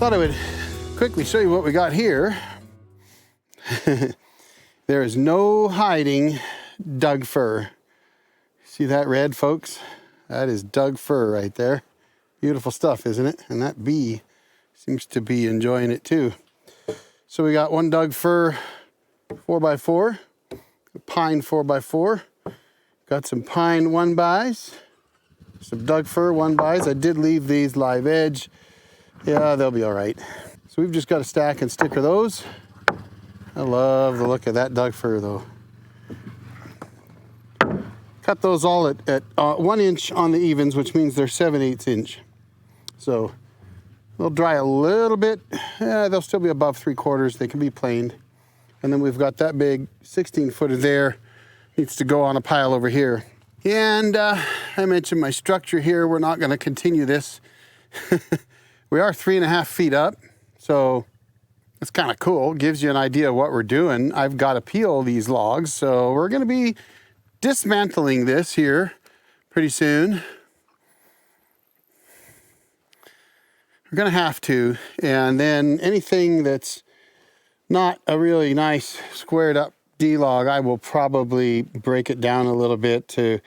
Thought I would quickly show you what we got here. There is no hiding Doug fir. See that red, folks? That is Doug fir right there. Beautiful stuff, isn't it? And that bee seems to be enjoying it too. So we got one Doug fir 4x4, pine 4x4, got some pine 1xs, some Doug fir 1xs. I did leave these live edge. Yeah, they'll be all right. So we've just got to stack and sticker those. I love the look of that Doug fir though. Cut those all at 1 inch on the evens, which means they're 7/8 inch. So they'll dry a little bit. They'll still be above 3/4. They can be planed. And then we've got that big 16-footer there. Needs to go on a pile over here. And I mentioned my structure here. We're not going to continue this. We are 3.5 feet up, so it's kind of cool. Gives you an idea of what we're doing. I've got to peel these logs, so we're going to be dismantling this here pretty soon. We're going to have to, and then anything that's not a really nice squared up D-log, I will probably break it down a little bit to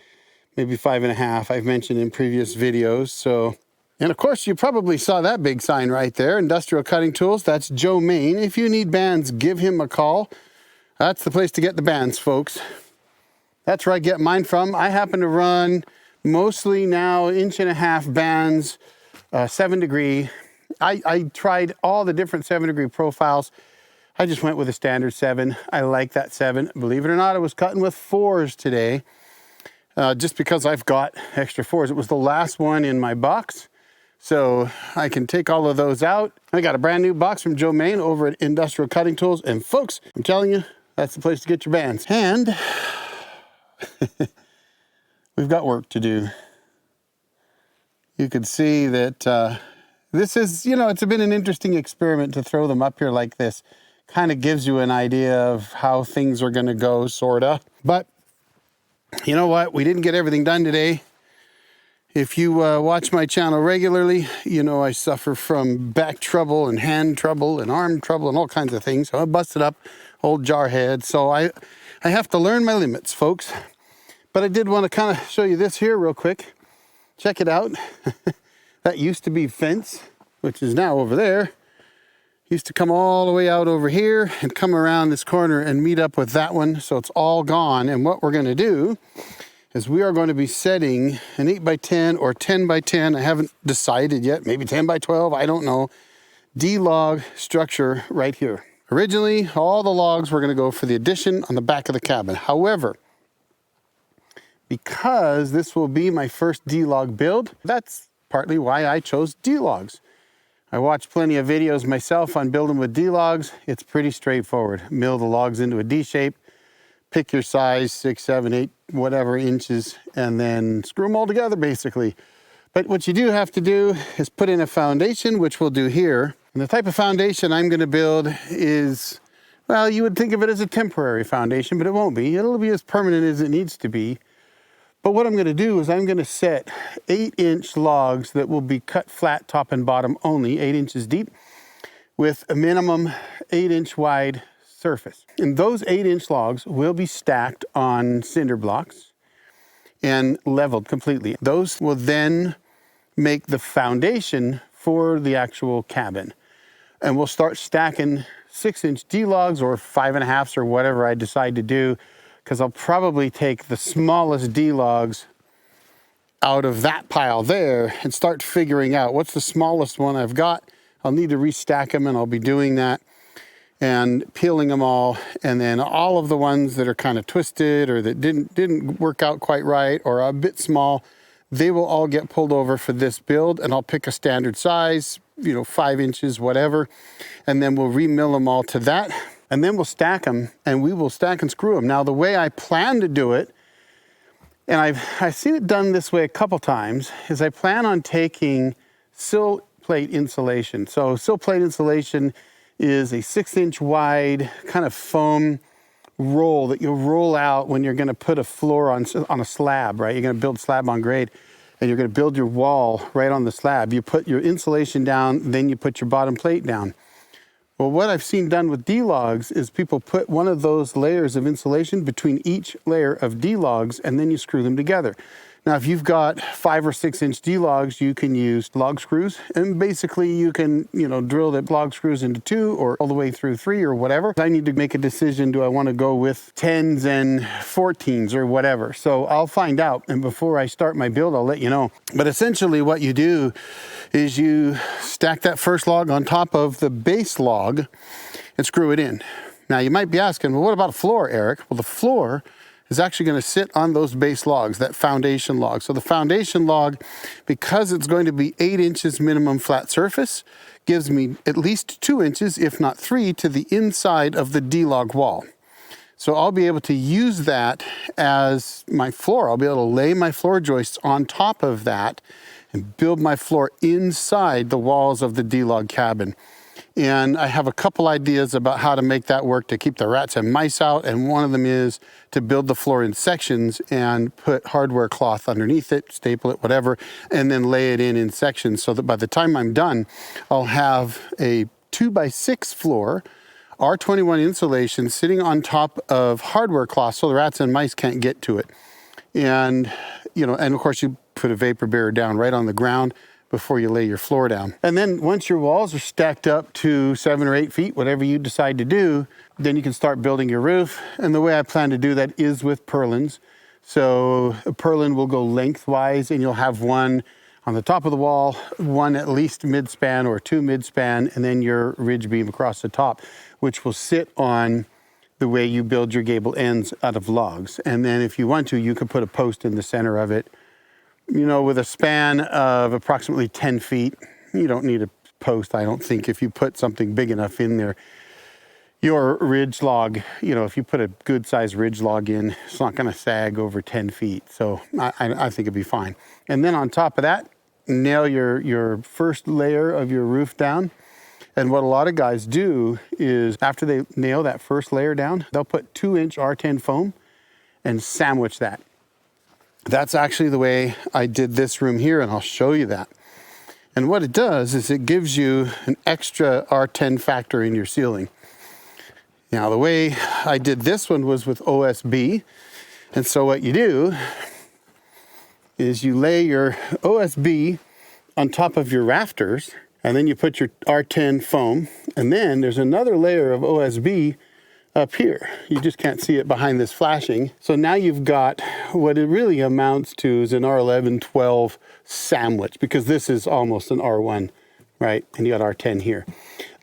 maybe 5.5. I've mentioned in previous videos, so... And of course, you probably saw that big sign right there, Industrial Cutting Tools. That's Joe Maine. If you need bands, give him a call. That's the place to get the bands, folks. That's where I get mine from. I happen to run mostly now 1.5 inch bands, 7 degree. I tried all the different 7 degree profiles. I just went with a standard 7. I like that 7. Believe it or not, I was cutting with 4s today, just because I've got extra 4s. It was the last one in my box. So I can take all of those out. I got a brand new box from Joe Maine over at Industrial Cutting Tools. And folks, I'm telling you, that's the place to get your bands. And we've got work to do. You can see that this is, it's been an interesting experiment to throw them up here like this. Kind of gives you an idea of how things are going to go, sort of. But you know what? We didn't get everything done today. If you watch my channel regularly, you know I suffer from back trouble and hand trouble and arm trouble and all kinds of things. So I busted up old Jarhead. So I have to learn my limits, folks. But I did want to kind of show you this here real quick. Check it out. That used to be fence, which is now over there. Used to come all the way out over here and come around this corner and meet up with that one. So it's all gone. And what we're going to do is we are going to be setting an 8x10 or 10x10. I haven't decided yet. Maybe 10x12. I don't know. D-log structure right here. Originally, all the logs were going to go for the addition on the back of the cabin. However, because this will be my first D-log build, that's partly why I chose D-logs. I watched plenty of videos myself on building with D-logs. It's pretty straightforward. Mill the logs into a D shape. Pick your size, 6, 7, 8, whatever inches, and then screw them all together, basically. But what you do have to do is put in a foundation, which we'll do here. And the type of foundation I'm going to build is, well, you would think of it as a temporary foundation, but it won't be. It'll be as permanent as it needs to be. But what I'm going to do is I'm going to set 8-inch logs that will be cut flat, top and bottom only, 8 inches deep, with a minimum 8-inch wide surface. And those 8-inch logs will be stacked on cinder blocks and leveled completely. Those will then make the foundation for the actual cabin. And we'll start stacking 6-inch D-logs or 5.5s or whatever I decide to do, because I'll probably take the smallest D-logs out of that pile there and start figuring out what's the smallest one I've got. I'll need to restack them, and I'll be doing that and peeling them all, and then all of the ones that are kind of twisted or that didn't work out quite right or are a bit small, they will all get pulled over for this build, and I'll pick a standard size, 5 inches, whatever, and then we'll remill them all to that, and then we'll stack them, and we will stack and screw them. Now, the way I plan to do it, and I've seen it done this way a couple times, is I plan on taking sill plate insulation. So sill plate insulation is a 6-inch wide kind of foam roll that you'll roll out when you're going to put a floor on a slab, right? You're going to build slab on grade. and you're going to build your wall right on the slab. You put your insulation down, then you put your bottom plate down. Well, what I've seen done with D-logs is people put one of those layers of insulation between each layer of D-logs, and then you screw them together. Now, if you've got 5 or 6 inch D-logs, you can use log screws, and basically you can, drill the log screws into 2 or all the way through 3 or whatever. I need to make a decision. Do I want to go with 10s and 14s or whatever? So I'll find out, and before I start my build, I'll let you know. But essentially what you do is you stack that first log on top of the base log and screw it in. Now, you might be asking, well, what about a floor, Eric? Well, the floor is actually going to sit on those base logs, that foundation log. So the foundation log, because it's going to be 8 inches minimum flat surface, gives me at least 2 inches, if not 3, to the inside of the D-log wall. So I'll be able to use that as my floor. I'll be able to lay my floor joists on top of that and build my floor inside the walls of the D-log cabin. And I have a couple ideas about how to make that work to keep the rats and mice out. And one of them is to build the floor in sections and put hardware cloth underneath it, staple it, whatever, and then lay it in sections so that by the time I'm done, I'll have a 2x6 floor, R21 insulation sitting on top of hardware cloth so the rats and mice can't get to it. And, and of course you put a vapor barrier down right on the ground before you lay your floor down. And then once your walls are stacked up to 7 or 8 feet, whatever you decide to do, then you can start building your roof. And the way I plan to do that is with purlins. So a purlin will go lengthwise, and you'll have one on the top of the wall, one at least mid-span or 2 mid-span, and then your ridge beam across the top, which will sit on the way you build your gable ends out of logs. And then if you want to, you could put a post in the center of it, with a span of approximately 10 feet. You don't need a post, I don't think, if you put something big enough in there. Your ridge log, if you put a good sized ridge log in, it's not going to sag over 10 feet. So I think it'd be fine. And then on top of that, nail your first layer of your roof down. And what a lot of guys do is after they nail that first layer down, they'll put 2-inch R10 foam and sandwich that. That's actually the way I did this room here, and I'll show you that. And what it does is it gives you an extra R10 factor in your ceiling. Now, the way I did this one was with OSB. And so what you do is you lay your OSB on top of your rafters, and then you put your R10 foam, and then there's another layer of OSB up here. You just can't see it behind this flashing. So now you've got what it really amounts to is an R11, 12 sandwich, because this is almost an R1, right? And you got R10 here.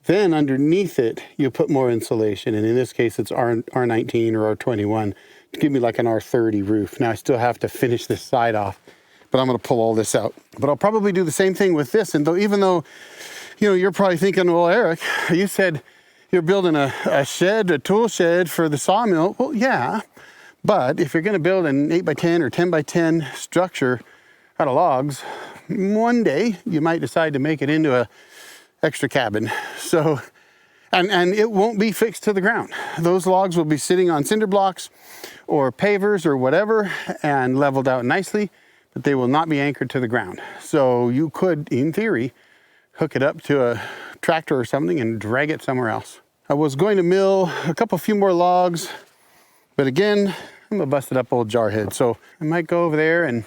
Then underneath it, you put more insulation. And in this case, it's R19 or R21 to give me like an R30 roof. Now I still have to finish this side off, but I'm going to pull all this out. But I'll probably do the same thing with this. And even though, you're probably thinking, well, Eric, you said you're building a shed, a tool shed for the sawmill. Well, yeah, but if you're going to build an 8x10 or 10x10 structure out of logs, one day you might decide to make it into a extra cabin. So, and it won't be fixed to the ground. Those logs will be sitting on cinder blocks or pavers or whatever and leveled out nicely, but they will not be anchored to the ground. So you could, in theory, hook it up to a tractor or something and drag it somewhere else. I was going to mill a few more logs, but again, I'm a busted up old jarhead. So I might go over there and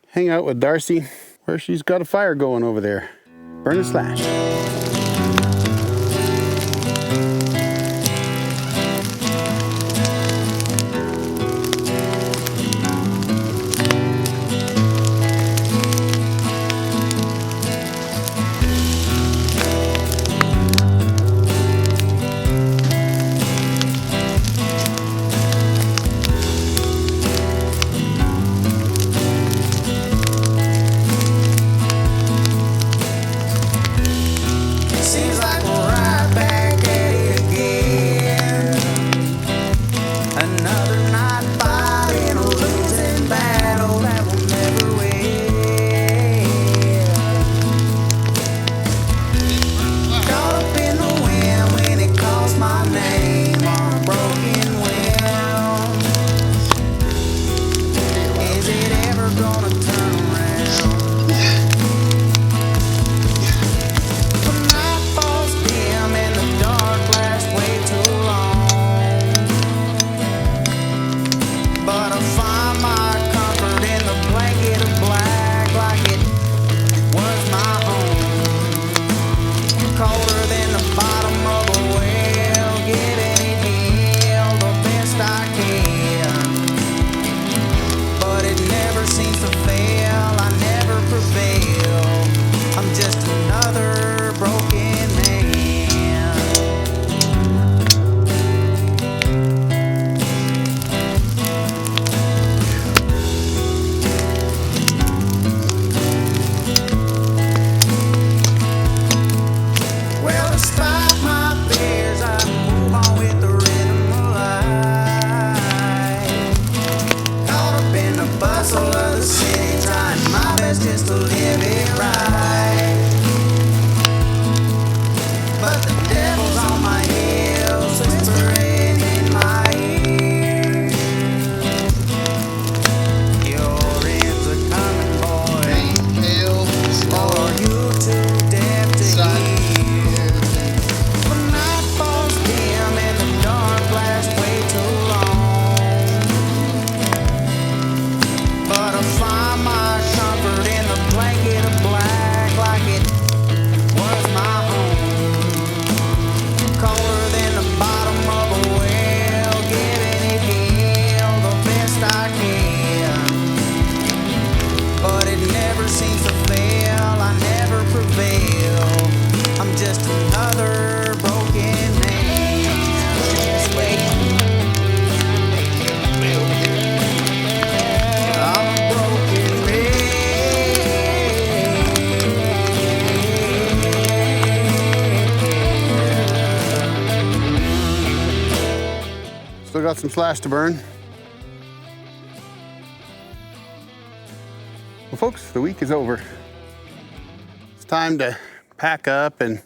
hang out with Darcy where she's got a fire going over there. Burn and slash. But I find my comfort in the blanket of black, like it was my home. Colder than the bottom of a well, giving it hell the best I can. But it never seems to fail, I never prevail. I'm just another broken man. Well, despite my fears, I move on with the rhythm of life. Caught up in the bustle of the city, trying my best just to live it right. But the devil's on my heels, whispering in my ear. Your ends are coming, boy. Or are you too deaf to hear? The night falls dim and the dark lasts way too long. But I find my comfort in the blanket of black, like it was my home. Colder than the bottom of a well, giving it hell the best I can. But it never seems to fail, I never prevail. I'm just another broken man. Just waiting. I'm a broken man. Still got some slash to burn. Well, folks, the week is over. It's time to pack up and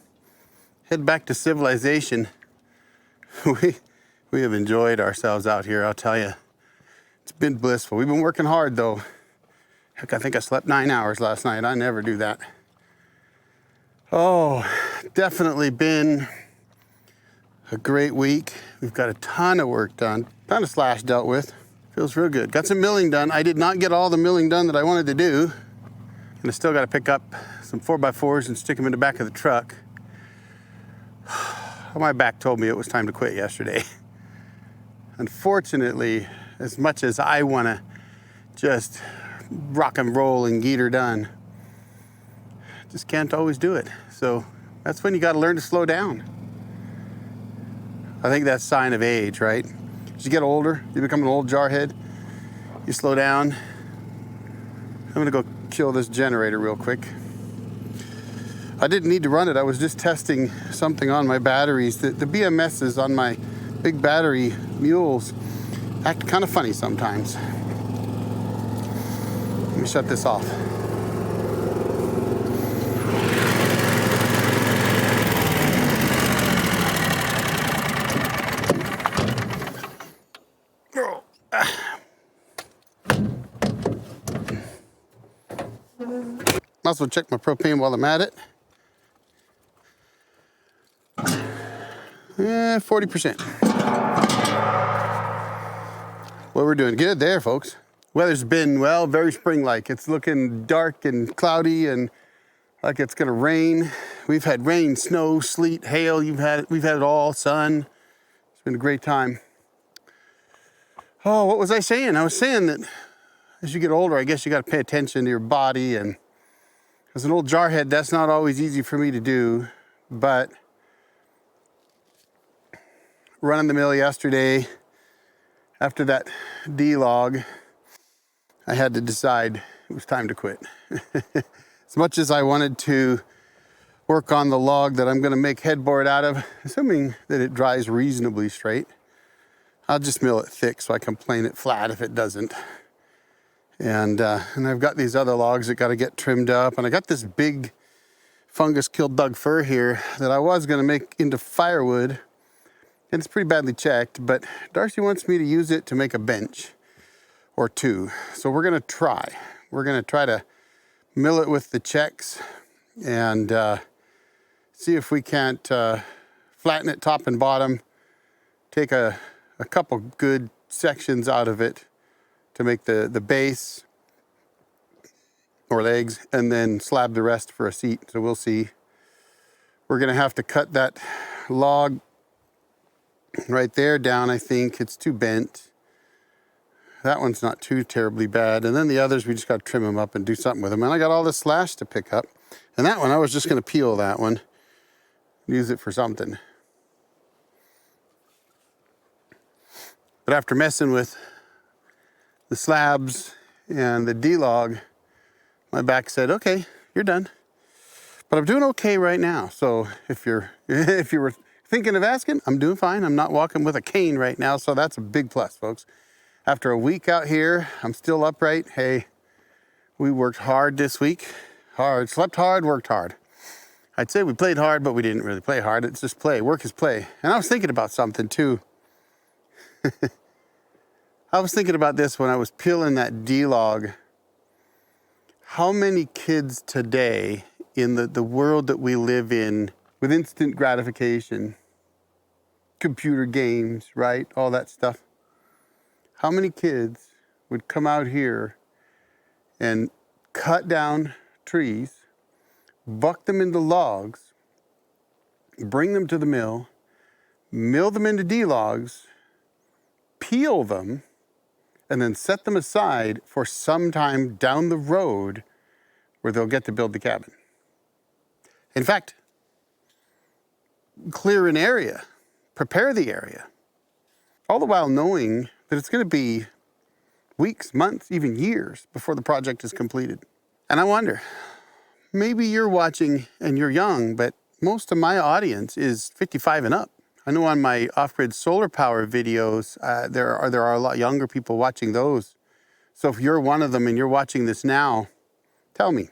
head back to civilization. We have enjoyed ourselves out here, I'll tell you. It's been blissful. We've been working hard, though. Heck, I think I slept 9 hours last night. I never do that. Oh, definitely been a great week. We've got a ton of work done, ton of slash dealt with. Feels real good. Got some milling done. I did not get all the milling done that I wanted to do. And I still got to pick up some 4x4s and stick them in the back of the truck. My back told me it was time to quit yesterday. Unfortunately, as much as I want to just rock and roll and get her done, just can't always do it. So that's when you got to learn to slow down. I think that's a sign of age, right? As you get older, you become an old jarhead, you slow down. I'm gonna go kill this generator real quick. I didn't need to run it. I was just testing something on my batteries. The BMSs on my big battery mules act kind of funny sometimes. Let me shut this off. Might as well check my propane while I'm at it. 40%. Well, we're doing good there, folks. Weather's been, well, very spring-like. It's looking dark and cloudy and like it's gonna rain. We've had rain, snow, sleet, hail. We've had it all, sun. It's been a great time. Oh, what was I saying? I was saying that as you get older, I guess you got to pay attention to your body. And as an old jarhead, that's not always easy for me to do. But running the mill yesterday, after that D-log, I had to decide it was time to quit. As much as I wanted to work on the log that I'm going to make headboard out of, assuming that it dries reasonably straight, I'll just mill it thick so I can plane it flat if it doesn't. And I've got these other logs that got to get trimmed up, and I got this big fungus-killed Doug fir here that I was going to make into firewood, and it's pretty badly checked, but Darcy wants me to use it to make a bench or two. So we're going to try. We're going to try to mill it with the checks and see if we can't flatten it top and bottom, take a couple good sections out of it to make the base or legs, and then slab the rest for a seat. So we'll see. We're gonna have to cut that log right there down, I think. It's too bent. That one's not too terribly bad. And then the others, we just gotta trim them up and do something with them. And I got all this slash to pick up. And that one, I was just gonna peel that one, use it for something. But after messing with the slabs and the D-log, my back said, okay, you're done. But I'm doing okay right now. So if you were thinking of asking, I'm doing fine. I'm not walking with a cane right now, so that's a big plus, folks. After a week out here, I'm still upright. Hey, we worked hard this week. Hard, slept hard, worked hard. I'd say we played hard, but we didn't really play hard. It's just play. Work is play. And I was thinking about something too. I was thinking about this when I was peeling that D-log. How many kids today in the world that we live in with instant gratification, computer games, right? All that stuff. How many kids would come out here and cut down trees, buck them into logs, bring them to the mill them into D-logs, peel them, and then set them aside for some time down the road where they'll get to build the cabin. In fact, clear an area, prepare the area, all the while knowing that it's going to be weeks, months, even years before the project is completed. And I wonder, maybe you're watching and you're young, but most of my audience is 55 and up. I know on my off-grid solar power videos, there are a lot younger people watching those. So if you're one of them and you're watching this now, tell me,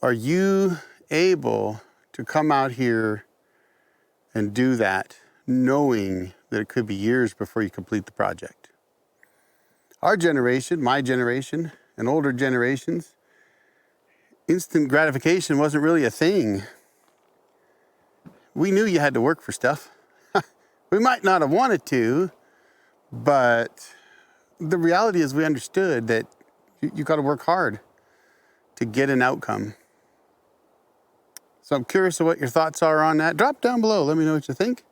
are you able to come out here and do that knowing that it could be years before you complete the project? Our generation, my generation, and older generations, instant gratification wasn't really a thing. We knew you had to work for stuff. We might not have wanted to, but the reality is we understood that you got to work hard to get an outcome. So I'm curious of what your thoughts are on that. Drop down below. Let me know what you think.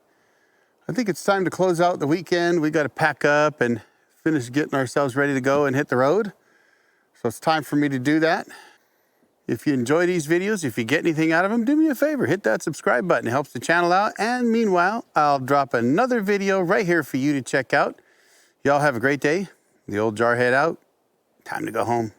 I think it's time to close out the weekend. We got to pack up and finish getting ourselves ready to go and hit the road. So it's time for me to do that. If you enjoy these videos, if you get anything out of them, do me a favor, hit that subscribe button. It helps the channel out. And meanwhile, I'll drop another video right here for you to check out. Y'all have a great day. The old Jarhead out. Time to go home.